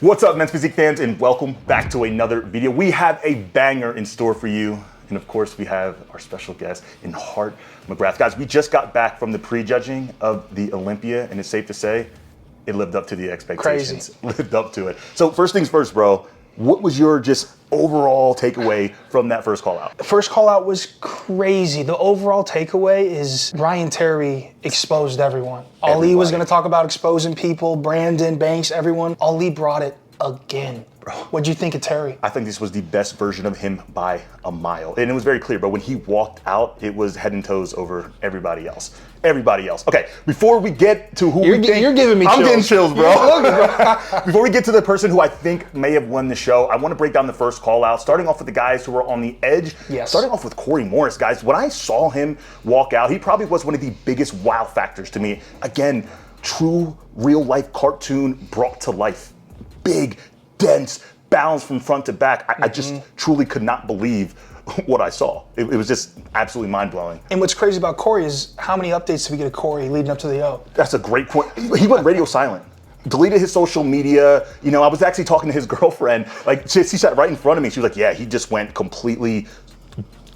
What's up, Men's Physique fans, and welcome back to another video. We have a banger in store for you. And of course, we have our special guest in Hart McGrath. Guys, we just got back from the prejudging of the Olympia, and it's safe to say it lived up to the expectations. Crazy. Lived up to it. So first things first, bro. What was your just overall takeaway from that first call out? The first call out was crazy. The overall takeaway is Ryan Terry exposed everyone. Ali was going to talk about exposing people, Brandon, Banks, everyone. Ali brought it again. Bro, what'd you think of Terry? I think this was the best version of him by a mile. And it was very clear, but when he walked out, it was head and toes over everybody else. Everybody else. Okay, before we get to who You're giving me chills. I'm getting chills, bro. Before we get to the person who I think may have won the show, I want to break down the first call out, starting off with the guys who were on the edge. Yes. Starting off with Corey Morris, guys. When I saw him walk out, he probably was one of the biggest wow factors to me. Again, true real life cartoon brought to life. Big, dense, balanced from front to back. I just truly could not believe what I saw. It was just absolutely mind-blowing. And what's crazy about Corey is how many updates did we get of Corey leading up to the O? That's a great point. He went radio silent. Deleted his social media. You know, I was actually talking to his girlfriend. Like, she sat right in front of me. She was like, yeah, he just went completely,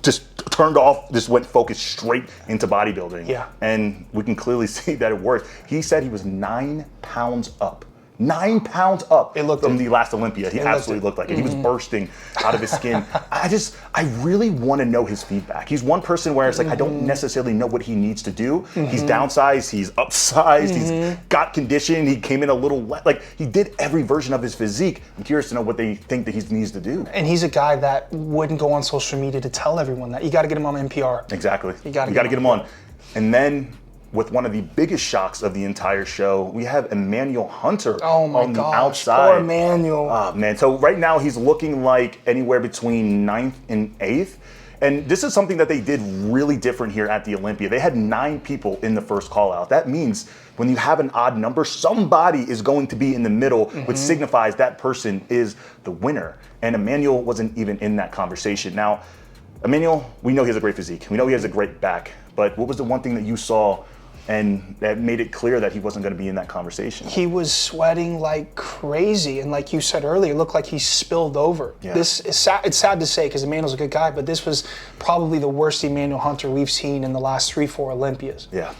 just turned off, just went focused straight into bodybuilding. Yeah. And we can clearly see that it worked. He said he was 9 pounds up. 9 pounds up from the last Olympia. He absolutely looked like it. He was bursting out of his skin. I really want to know his feedback. He's one person where it's like, I don't necessarily know what he needs to do. He's downsized, he's upsized, he's got condition, he came in a little, like he did every version of his physique. I'm curious to know what they think that he needs to do. And he's a guy that wouldn't go on social media to tell everyone that. You got to get him on NPR. Exactly. You got to get him on. And then, with one of the biggest shocks of the entire show, we have Emanuel Hunter on the outside. Poor Emanuel. Oh, man. So right now he's looking like anywhere between 9th and 8th. And this is something that they did really different here at the Olympia. They had 9 people in the first call out. That means when you have an odd number, somebody is going to be in the middle, which signifies that person is the winner. And Emanuel wasn't even in that conversation. Now, Emanuel, we know he has a great physique. We know he has a great back. But what was the one thing that you saw and that made it clear that he wasn't going to be in that conversation? He was sweating like crazy, and like you said earlier, it looked like he spilled over. Yeah. This is sad. It's sad to say because Emmanuel's a good guy, but this was probably the worst Emanuel Hunter we've seen in the last 3-4 Olympias. Yeah,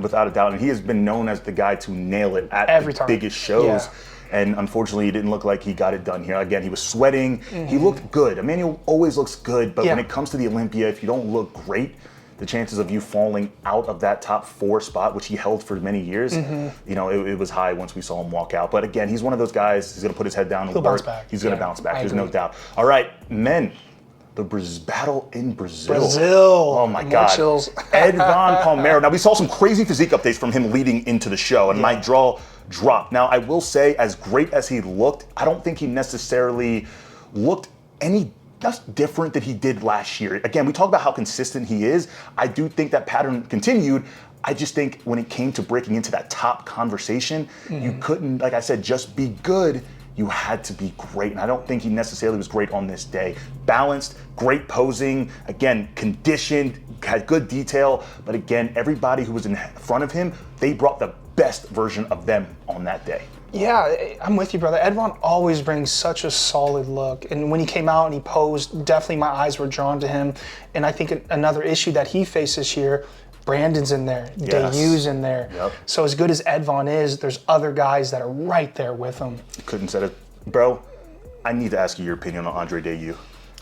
without a doubt. And he has been known as the guy to nail it at every biggest shows. Yeah. And unfortunately, it didn't look like he got it done here. Again, he was sweating. He looked good. Emanuel always looks good, but when it comes to the Olympia, if you don't look great, the chances of you falling out of that top 4 spot, which he held for many years, you know, it was high once we saw him walk out. But again, he's one of those guys, he's going to put his head down and bounce back. He's going to bounce back. There's no doubt. All right, men. The battle in Brazil. Oh my God. Edvon Palmeira. Now, we saw some crazy physique updates from him leading into the show, and my jaw dropped. Now, I will say, as great as he looked, I don't think he necessarily looked that's different than he did last year. Again, we talk about how consistent he is. I do think that pattern continued. I just think when it came to breaking into that top conversation, you couldn't, like I said, just be good. You had to be great. And I don't think he necessarily was great on this day. Balanced, great posing, again, conditioned, had good detail. But again, everybody who was in front of him, they brought the best version of them on that day. Yeah, I'm with you, brother. Edvon always brings such a solid look. And when he came out and he posed, definitely my eyes were drawn to him. And I think another issue that he faced this year, Brandon's in there, Deiu's in there. Yep. So as good as Edvon is, there's other guys that are right there with him. Couldn't said it. Bro, I need to ask you your opinion on Andrei Deiu.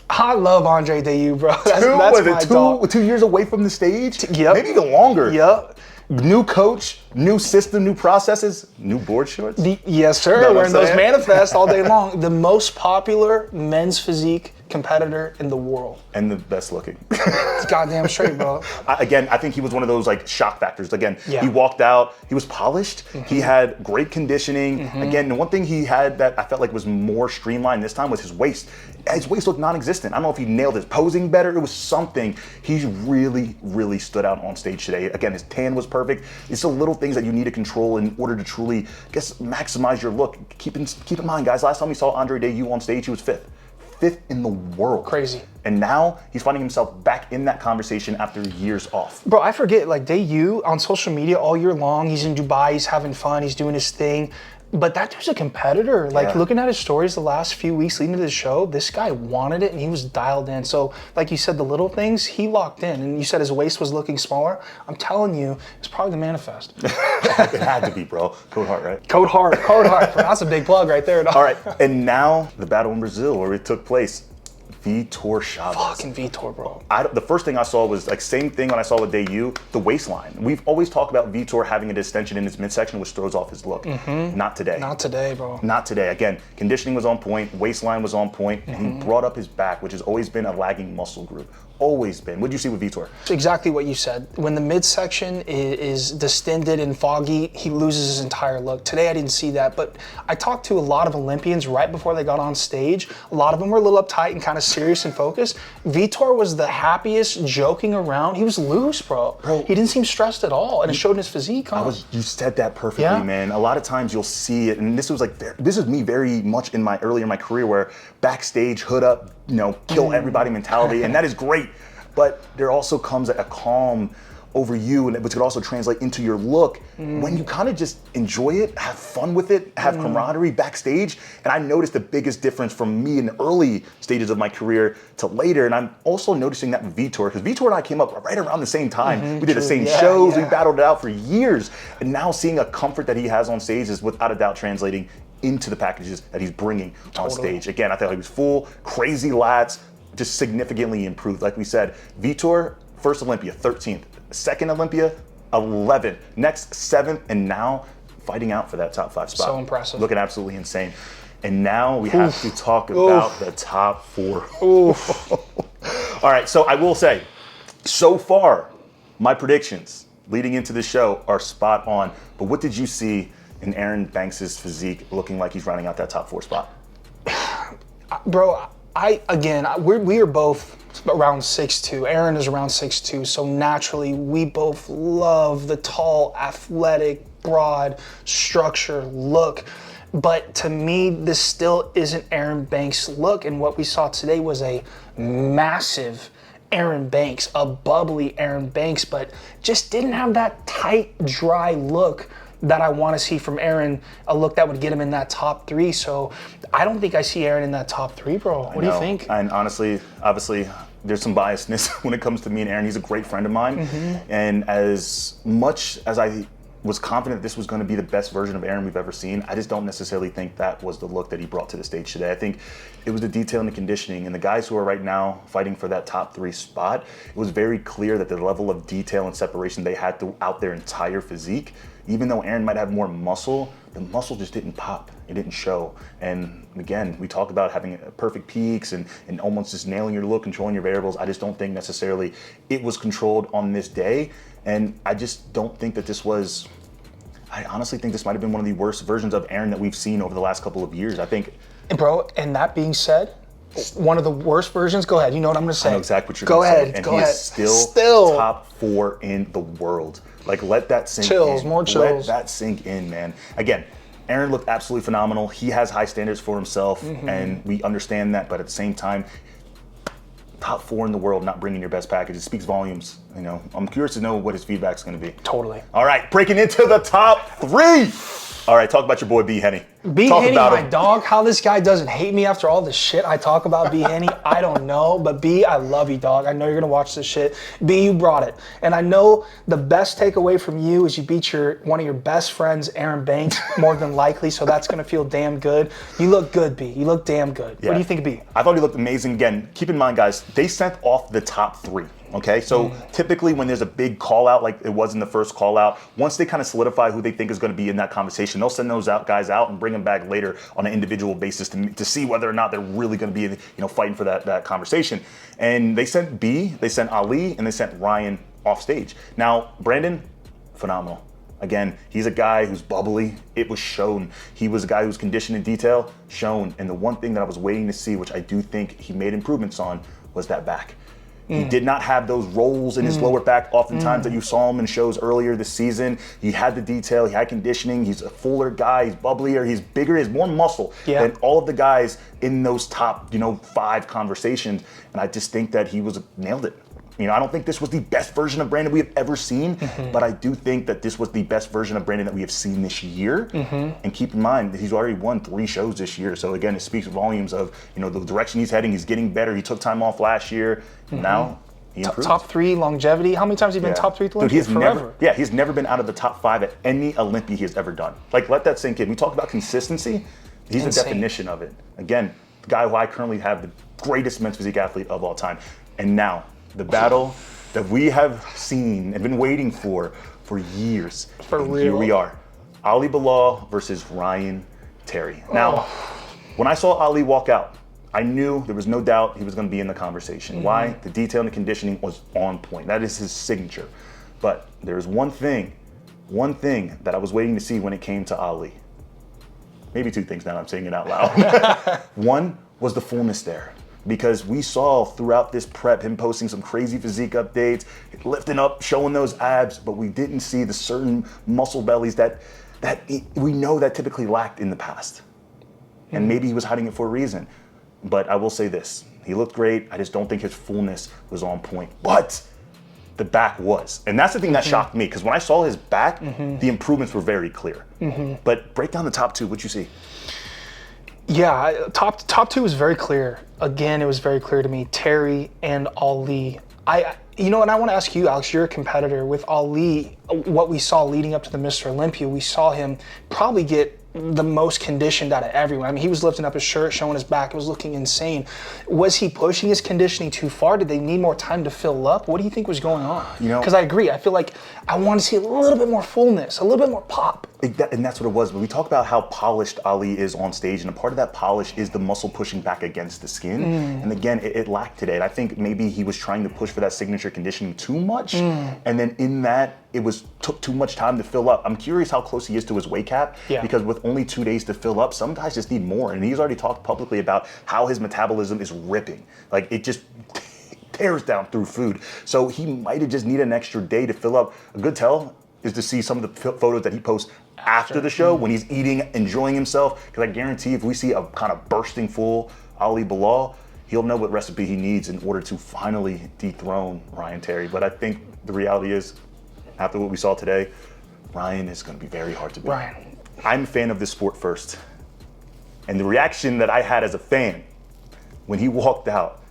I love Andrei Deiu, bro. That's my dog. 2 years away from the stage? Yep. Maybe even longer. Yep. New coach, new system, new processes, new board shorts. Yes, sir. Wearing those manifests all day long. The most popular men's physique competitor in the world. And the best looking. It's goddamn straight, bro. Again, I think he was one of those like shock factors. Again, he walked out, he was polished, he had great conditioning. Again, the one thing he had that I felt like was more streamlined this time was his waist. His waist looked non-existent. I don't know if he nailed his posing better. It was something. He really, really stood out on stage today. Again, his tan was perfect. It's the little things that you need to control in order to truly, I guess, maximize your look. Keep in mind, guys, last time we saw Andrei Deiu on stage, he was 5th. 5th in the world. Crazy. And now he's finding himself back in that conversation after years off. Bro, I forget, like Deiu on social media all year long, he's in Dubai, he's having fun, he's doing his thing. But that dude's a competitor. Like, Yeah. looking at his stories the last few weeks leading to the show, this guy wanted it and he was dialed in. So, like you said, the little things, he locked in. And you said his waist was looking smaller. I'm telling you, it's probably the manifest. It had to be, bro. Code Heart, right? Code Heart. That's a big plug right there, dog. All right, and now the battle in Brazil where it took place. Vitor Chavez. Fucking Vitor, bro. The first thing I saw was like same thing when I saw with Deiu, the waistline. We've always talked about Vitor having a distension in his midsection, which throws off his look. Not today. Not today, bro. Not today. Again, conditioning was on point, waistline was on point, and he brought up his back, which has always been a lagging muscle group. Always been. What did you see with Vitor? Exactly what you said. When the midsection is distended and foggy, he loses his entire look. Today I didn't see that, but I talked to a lot of Olympians right before they got on stage. A lot of them were a little uptight and kind of serious and focused. Vitor was the happiest, joking around. He was loose, bro. He didn't seem stressed at all, and it showed in his physique. Huh? You said that perfectly, man. A lot of times you'll see it, and this is me very much in my earlier in my career where backstage, hood up, kill everybody mentality, and that is great. But there also comes a calm over you, and which could also translate into your look when you kind of just enjoy it, have fun with it, have camaraderie backstage. And I noticed the biggest difference from me in the early stages of my career to later. And I'm also noticing that with Vitor, because Vitor and I came up right around the same time. We did the same shows, we battled it out for years. And now seeing a comfort that he has on stage is without a doubt translating into the packages that he's bringing on stage. Again, I thought he was full, crazy lats, just significantly improved. Like we said, Vitor, first Olympia, 13th. Second Olympia, 11th. Next, 7th, and now fighting out for that top 5 spot. So impressive. Looking absolutely insane. And now we have to talk about the top 4. All right, so I will say, so far, my predictions leading into the show are spot on. But what did you see in Aaron Banks' physique looking like he's rounding out that top 4 spot? Bro, we are both around 6'2". Aaron is around 6'2", so naturally we both love the tall, athletic, broad structure look. But to me, this still isn't Aaron Banks' look, and what we saw today was a massive Aaron Banks, a bubbly Aaron Banks, but just didn't have that tight, dry look that I want to see from Aaron, a look that would get him in that top 3. So I don't think I see Aaron in that top 3, bro. What do you think? And honestly, obviously, there's some biasness when it comes to me and Aaron. He's a great friend of mine. And as much as I was confident this was going to be the best version of Aaron we've ever seen, I just don't necessarily think that was the look that he brought to the stage today. I think it was the detail and the conditioning, and the guys who are right now fighting for that top 3 spot, it was very clear that the level of detail and separation they had throughout their entire physique, even though Aaron might have more muscle, the muscle just didn't pop. It didn't show. And again, we talk about having perfect peaks and almost just nailing your look, controlling your variables. I just don't think necessarily it was controlled on this day. And I just don't think that I honestly think this might have been one of the worst versions of Aaron that we've seen over the last couple of years. I think. Bro, and that being said, one of the worst versions, go ahead. You know what I'm going to say. I know exactly what you're going to say. And he is still top 4 in the world. Like, let that sink in. More chills. Let that sink in, man. Again, Aaron looked absolutely phenomenal. He has high standards for himself, and we understand that. But at the same time, top 4 in the world not bringing your best package, it speaks volumes. I'm curious to know what his feedback's going to be. Totally. All right, breaking into the top 3. All right, talk about your boy B. Henny. B. Henny, my dog. How this guy doesn't hate me after all the shit I talk about B. Henny, I don't know. But B, I love you, dog. I know you're gonna watch this shit. B, you brought it, and I know the best takeaway from you is you beat one of your best friends, Aaron Banks, more than likely. So that's gonna feel damn good. You look good, B. You look damn good. Yeah. What do you think of B? I thought he looked amazing. Again, keep in mind, guys, they sent off the top 3. Okay, so typically when there's a big call out like it was in the first call out, once they kind of solidify who they think is going to be in that conversation, they'll send those guys out and bring them back later on an individual basis to see whether or not they're really going to be fighting for that conversation. And they sent B, they sent Ali, and they sent Ryan off stage. Now, Brandon, phenomenal. Again, he's a guy who's bubbly. It was shown. He was a guy who's conditioned in detail, shown. And the one thing that I was waiting to see, which I do think he made improvements on, was that back. He did not have those rolls in his lower back oftentimes that you saw him in shows earlier this season. He had the detail, he had conditioning, he's a fuller guy, he's bubblier, he's bigger, he has more muscle than all of the guys in those top 5 conversations. And I just think that he nailed it. I don't think this was the best version of Brandon we have ever seen, but I do think that this was the best version of Brandon that we have seen this year. And keep in mind that he's already won 3 shows this year. So again, it speaks volumes of, the direction he's heading. He's getting better. He took time off last year. Now he improved. Top 3 longevity. How many times have you been top 3 at Olympia? Forever. He's never been out of the top 5 at any Olympia he has ever done. Like, let that sink in. We talked about consistency. He's the definition of it. Again, the guy who I currently have the greatest men's physique athlete of all time. And now, the battle that we have seen and been waiting for years. For real. Here we are. Ali Bilal versus Ryan Terry. Now, when I saw Ali walk out, I knew there was no doubt he was going to be in the conversation. Why? The detail and the conditioning was on point. That is his signature. But there's one thing that I was waiting to see when it came to Ali. Maybe 2 things now I'm saying it out loud. One was the fullness there. Because we saw throughout this prep him posting some crazy physique updates, lifting up, showing those abs, but we didn't see the certain muscle bellies that we know that typically lacked in the past. And maybe he was hiding it for a reason. But I will say this, he looked great. I just don't think his fullness was on point. But the back was. And that's the thing that shocked me, because when I saw his back, the improvements were very clear. But break down the top 2, what'd you see? Yeah, top 2 was very clear. Again, it was very clear to me. Terry and Ali. And I want to ask you, Alex, you're a competitor. With Ali, what we saw leading up to the Mr. Olympia, we saw him probably get the most conditioned out of everyone. I mean, he was lifting up his shirt, showing his back. It was looking insane. Was he pushing his conditioning too far? Did they need more time to fill up? What do you think was going on? Because I agree. I feel like I want to see a little bit more fullness, a little bit more pop. And that's what it was. But we talk about how polished Ali is on stage, and a part of that polish is the muscle pushing back against the skin. And again, it lacked today. And I think maybe he was trying to push for that signature conditioning too much. And then in that, it took too much time to fill up. I'm curious how close he is to his weight cap, because with only 2 days to fill up, some guys just need more. And he's already talked publicly about how his metabolism is ripping. Like, it just tears down through food. So he might have just needed an extra day to fill up. A good tell is to see some of the photos that he posts after the show when he's eating, enjoying himself. Because I guarantee if we see a kind of bursting full Ali Bilal, he'll know what recipe he needs in order to finally dethrone Ryan Terry. But I think the reality is, after what we saw today, Ryan is going to be very hard to beat. Ryan. I'm a fan of this sport first. And the reaction that I had as a fan when he walked out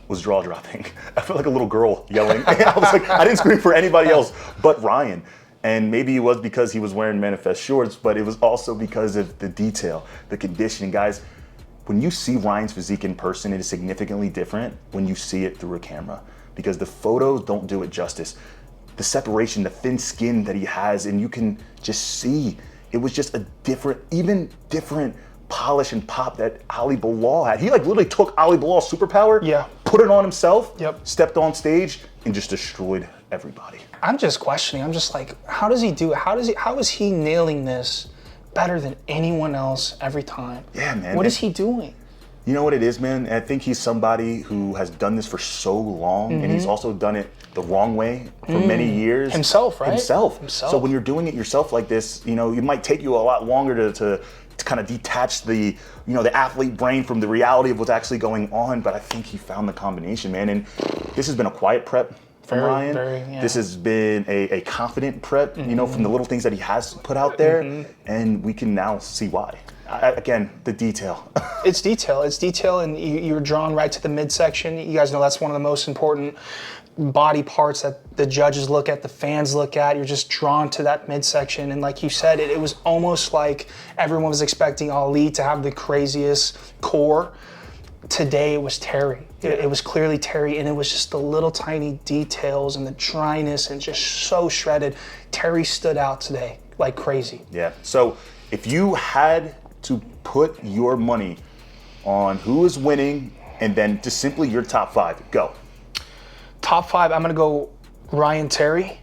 was jaw-dropping. I felt like a little girl yelling. I was like, I didn't scream for anybody else but Ryan. And maybe it was because he was wearing manifest shorts, but it was also because of the detail, the conditioning. Guys, when you see Ryan's physique in person, it is significantly different when you see it through a camera, because the photos don't do it justice. The separation, the thin skin that he has, and you can just see, it was just a different, even different polish and pop that Ali Bilal had. He literally took Ali Bilal's superpower, put it on himself, stepped on stage, and just destroyed everybody. I'm just questioning. I'm just like, how does he do it? How is he nailing this better than anyone else every time? Yeah, man. What is he doing? You know what it is, man? I think he's somebody who has done this for so long, and he's also done it the wrong way for many years. Himself, right? Himself. So when you're doing it yourself like this, it might take you a lot longer to kind of detach the athlete brain from the reality of what's actually going on. But I think he found the combination, man. And this has been a quiet prep from Ryan. This has been a confident prep, from the little things that he has put out there, and we can now see why. Again, the detail. It's detail, and you're drawn right to the midsection. You guys know that's one of the most important body parts that the judges look at, the fans look at. You're just drawn to that midsection, and like you said, it was almost like everyone was expecting Ali to have the craziest core. Today it was Terry. It was clearly Terry, and it was just the little tiny details and the dryness and just so shredded. Terry stood out today like crazy. Yeah. So if you had to put your money on who is winning and then just simply your top 5, go. Top 5, I'm going to go Ryan Terry.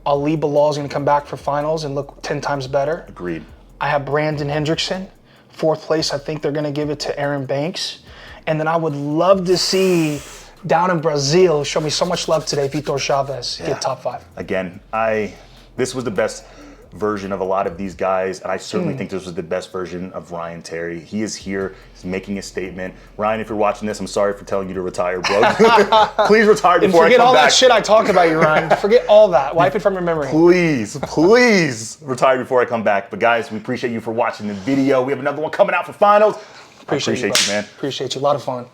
Ali Bilal is going to come back for finals and look 10 times better. Agreed. I have Brandon Hendrickson. 4th place, I think they're going to give it to Aaron Banks. And then I would love to see down in Brazil, show me so much love today, Vitor Chavez get top 5. Again, this was the best version of a lot of these guys, and I certainly think this was the best version of Ryan Terry. He is here. He's making a statement. Ryan, if you're watching this, I'm sorry for telling you to retire, bro. Please retire before I come back. Forget all that shit I talked about you, Ryan. Forget all that. Wipe it from your memory. Please retire before I come back. But guys, we appreciate you for watching the video. We have another one coming out for finals. Appreciate you, man. Appreciate you. A lot of fun.